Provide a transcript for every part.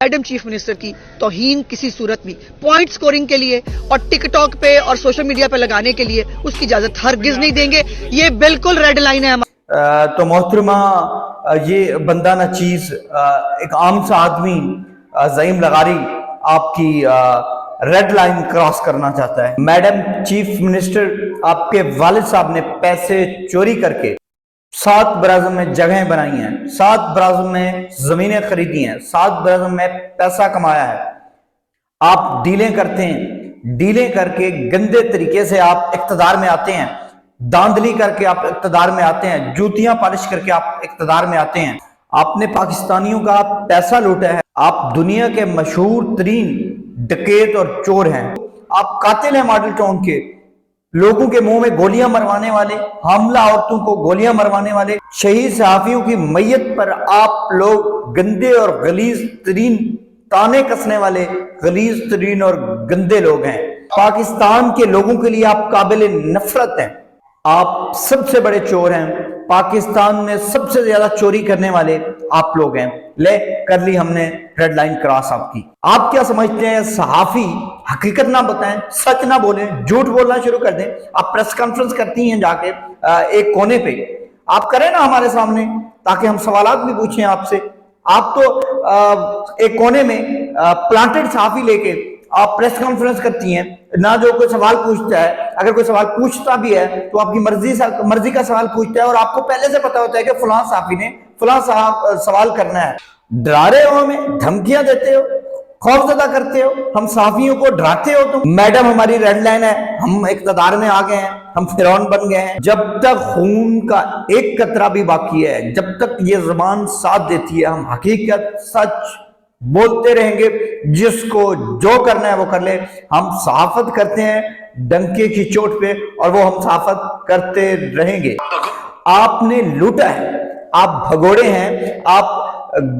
Madam chief minister की तौहीन किसी सूरत में पॉइंट स्कोरिंग के लिए और टिकटॉक पे और सोशल मीडिया पे लगाने के लिए उसकी इजाजत हरगिज नहीं देंगे। ये बिल्कुल रेड लाइन है। तो मोहतरमा ये बंदा ना चीज एक आम सा आदमी ज़ईम लगारी आपकी रेड लाइन क्रॉस करना चाहता है। मैडम चीफ मिनिस्टर, आपके वालिद साहब ने पैसे चोरी करके 7 बराज़म में जगहें बनाई हैं, 7 बराज़म में जमीनें खरीदी हैं, 7 बराज़म में पैसा कमाया है। आप डीलें करते हैं, डीलें करके गंदे तरीके से आप इक़्तिदार में आते हैं, धांधली करके आप इक़्तिदार में आते हैं, जूतियां पॉलिश करके आप इक़्तिदार में आते हैं। आपने पाकिस्तानियों का पैसा लूटा है। आप दुनिया के मशहूर तरीन डकैत और चोर हैं। आप कातिल हैं मॉडल टाउन के, लोगों के मुंह में गोलियां मरवाने वाले, हमला औरतों को गोलियां मरवाने वाले, शहीद सहाफियों की मैयत पर आप लोग गंदे और गलीज तरीन ताने कसने वाले गलीज तरीन और गंदे लोग हैं। पाकिस्तान के लोगों के लिए आप काबिल नफरत हैं। आप सबसे बड़े चोर हैं। पाकिस्तान में सबसे ज्यादा चोरी करने वाले आप लोग हैं। ले कर ली हमने रेड लाइन क्रॉस आपकी। आप क्या समझते हैं सहाफी हकीकत ना बताएं, सच ना बोलें, झूठ बोलना शुरू कर दें? आप प्रेस कॉन्फ्रेंस करती हैं जाके एक कोने पे, आप करें ना हमारे सामने ताकि हम सवालात भी पूछें आपसे। आप तो एक कोने में प्लांटेड सहाफी लेके आप प्रेस कॉन्फ्रेंस करती हैं ना। जो कोई सवाल पूछता है, अगर कोई सवाल पूछता भी है तो आपकी मर्जी का सवाल पूछता है और आपको पहले से पता होता है कि फलां सहाफी ने फलां सवाल करना है। डरा रहे हो हमें, धमकियां देते हो, खौफजदा करते हो, हम सहाफियों को डराते हो तुम। मैडम हमारी रेड लाइन है, हम इक़्तिदार में आ गए हैं, हम फिरौन बन गए हैं। जब तक खून का एक कतरा भी बाकी है, जब तक ये जुबान साथ देती है, हम हकीकत सच बोलते रहेंगे। जिसको जो करना है वो कर ले। हम सहाफत करते हैं डंके की चोट पे और वो हम सहाफत करते रहेंगे। आपने लूटा है, आप भगोड़े हैं, आप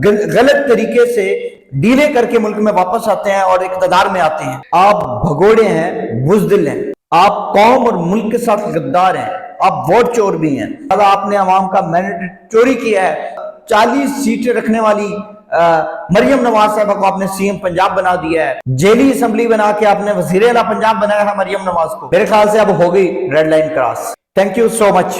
गलत तरीके से डीले करके मुल्क में वापस आते हैं और इक़्तिदार में आते हैं। आप भगोड़े हैं, बुज़दिल हैं, आप कौम और मुल्क के साथ गद्दार हैं, आप वोट चोर भी हैं। अगर आपने अवाम का मैंडेट चोरी किया है, 40 सीटें रखने वाली मरियम नवाज साहब को आपने सीएम पंजाब बना दिया है, जेली असेंबली बना के आपने वज़ीर आला पंजाब बनाया था मरियम नवाज को। मेरे ख्याल से अब हो गई red line cross. Thank you so much.